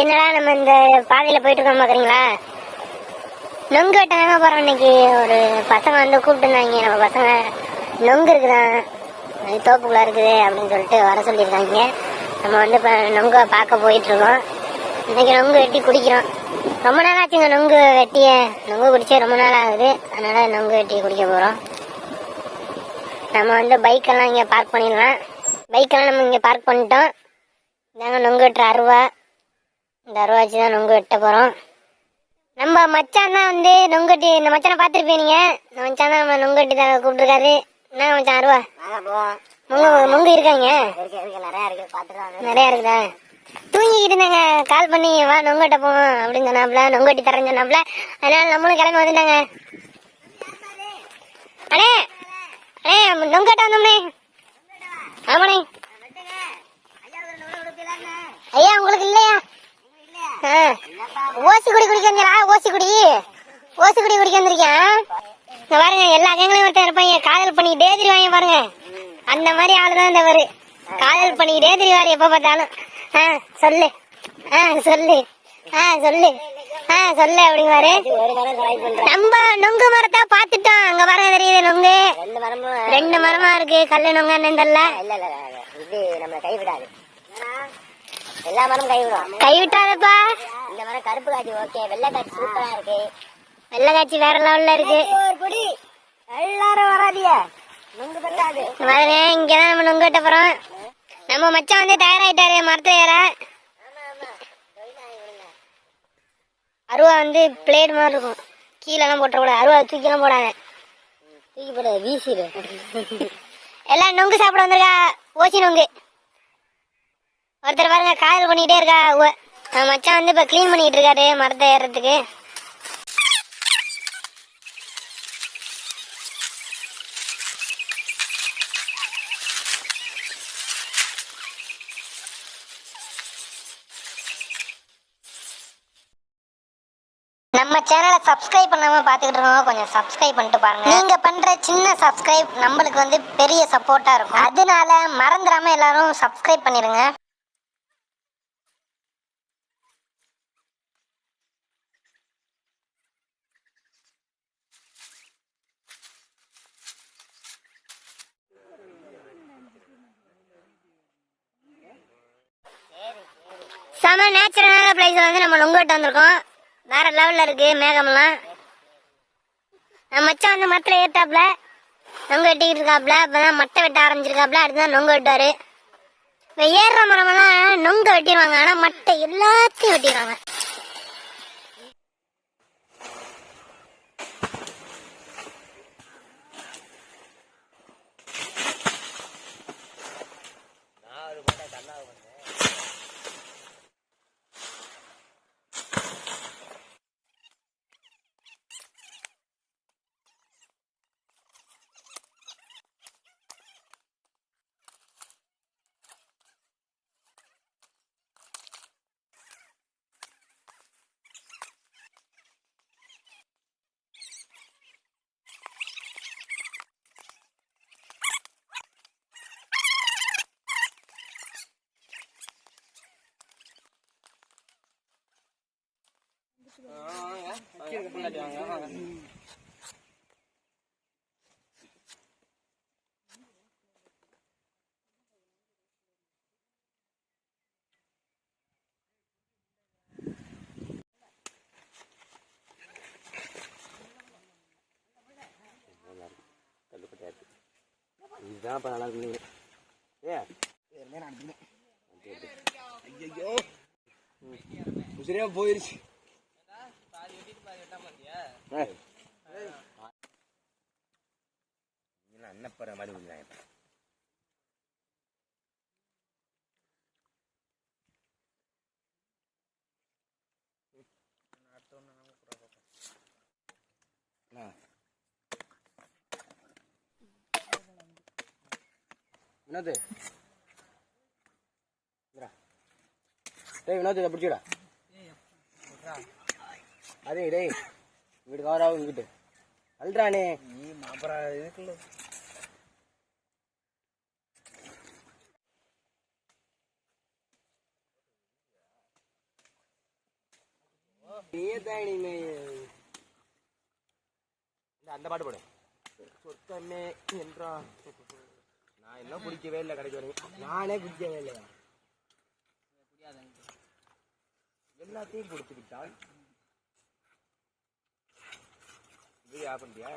என்னடா நம்ம இந்த பாதையில போயிட்டு இருக்கோம் பாக்குறீங்களா? நொங்கு வெட்ட தாங்க போறோம். இன்னைக்கு ஒரு பசங்க வந்து கூப்பிட்டு இருந்தாங்க. நம்ம பசங்க நொங்கு இருக்குதான், தோப்புக்குள்ள இருக்குது அப்படின்னு சொல்லிட்டு வர சொல்லியிருக்காங்க. நம்ம வந்து இப்போ நொங்க பார்க்க போயிட்டு இருக்கோம். இன்னைக்கு நொங்கு வெட்டி குடிக்கிறோம். ரொம்ப நாள் ஆச்சுங்க நொங்கு வெட்டிய. நொங்கு குடிச்சே ரொம்ப நாள் ஆகுது. அதனால நொங்கு வெட்டி குடிக்க போறோம். நம்ம வந்து பைக்கெல்லாம் இங்கே பார்க் பண்ணிடலாம். பைக்கெல்லாம் நம்ம இங்கே பார்க் பண்ணிட்டோம். இதாங்க நொங்கு வெட்டுற அருவா. இந்த அருவா வச்சு தான் நொங்கு வெட்ட போகிறோம். நம்ம மச்சான் தான் வந்து நொங்கட்டி, இந்த மச்சானை பார்த்துருப்பீங்க. இந்த மச்சான் தான் நம்ம நொங்கட்டி தான் கூப்பிட்டுருக்காரு. என்ன மச்சான் அருவா? நொங்கு இருக்காங்க, நிறையா இருக்குதா? தூங்கிக்கிட்டு இருந்தாங்க. கால் பண்ணி வா நொங்கட்ட போவோம் அப்படின்னு சொன்னாப்ல, நொங்கட்டி தரேன்னு சொன்னாப்ல. அதனால நம்மளும் கிளம்பி வந்துட்டாங்க. அண்ணே அண்ணே நொங்கட்ட வந்தோம்னே. ஆமாண்ணே. ஐயா உங்களுக்கு இல்லையா? ஓசி குடி குடிக்க வந்தா? ஓசி குடி குடிக்க வந்திருக்கேன். பாருங்க, எல்லா கேங்களையும் ஒருத்தர் இருப்பாங்க, காதல் பண்ணிக்கிட்டே திரிவாங்க பாருங்க. அந்த மாதிரி ஆளுதான் இந்த வரு. காதல் பண்ணிக்கிட்டே திரிவாரு எப்ப பார்த்தாலும். சொல்லு சொல்லு சொல்லு சொல்லு அப்படிங்குவாரு. நம்ம நொங்கு மரத்தை பாத்துட்டோம். அங்க பாருங்க, தெரியுது நொங்கு. 2 மரமா இருக்கு. கல்லு நொங்க தெரியல. நம்ம கைவிடாது, எல்லா மரமும் கைவிட்டாதப்பா. இந்த மரம் கருப்பு காட்சி ஓகே, வெள்ளை காட்சி சூப்பரா இருக்கு. வெள்ளை காட்சி வேற லெவல்ல இருக்கு. எல்லாரும் வராதிய நொங்கு பத்தாது. இங்கதான் நம்ம நொங்கு வெட்ட போறோம். நம்ம மச்சான் வந்து தயாராயிட்டாரு மரத்துல ஏற. அருவா வந்து பிளேட் மாதிரி இருக்கும். கீழெல்லாம் போட்டக்கூடாது. அருவா தூக்கிலாம் போடாத. தூக்கி போடாது, வீசிடு. எல்லாம் நொங்கு சாப்பிட வந்திருக்கா. ஓசி நொங்கு. ஒருத்தர் பாருங்க காதல் பண்ணிக்கிட்டே இருக்கா. மச்சான் வந்து இப்ப கிளீன் பண்ணிட்டு இருக்காரு மரத்தை ஏறதுக்கு. நம்ம சேனலை சப்ஸ்கிரைப் பண்ணாம பாத்துக்கிட்டு இருக்கோம், கொஞ்சம் சப்ஸ்கிரைப் பண்ணிட்டு பாருங்க. நீங்க பண்ற சின்ன சப்ஸ்கிரைப் நம்மளுக்கு வந்து பெரிய சப்போர்ட்டா இருக்கும். அதனால மறந்துடாம எல்லாரும் சப்ஸ்கிரைப் பண்ணிருங்க. செம நேச்சுரலான பிளேஸ் வந்து நம்ம நொங்கு வெட்ட வந்திருக்கோம். வேற லெவல்ல இருக்கு மேகமெல்லாம். நம்ம மச்சான் வந்து மரத்துல ஏத்தாப்ல நொங்கு வெட்டிக்கிட்டு இருக்காப்ல. இப்பதான் மட்டை வெட்ட ஆரம்பிச்சிருக்காப்ல. அடுத்துதான் நொங்கு வெட்டுவாரு. இப்ப ஏறுற மரமெல்லாம் நொங்கு வெட்டிடுவாங்க, ஆனா மட்டை எல்லாத்தையும் வெட்டிடுவாங்க. இதுதான் இப்போ நல்லா இருக்கு. ஐயோ உசிரியா போயிருச்சு. அன்னப்பற மாதிரி விடுறாங்க. வினோது டேய், வினோது இதை பிடிச்சிடா. அதே டேய், வீடு கவராகும் இங்கிட்டு அல்றானே. அப்புறம் இதுக்குள்ள அந்த பாட்டு போடு. சொத்தமே என்றா நான் இன்னும் குடிக்கவே இல்லை கடைக்கு வரைக்கும். நானே குடிக்கவே இல்லையா? எல்லாத்தையும் கொடுத்து விட்டால் இது பண்ணியா?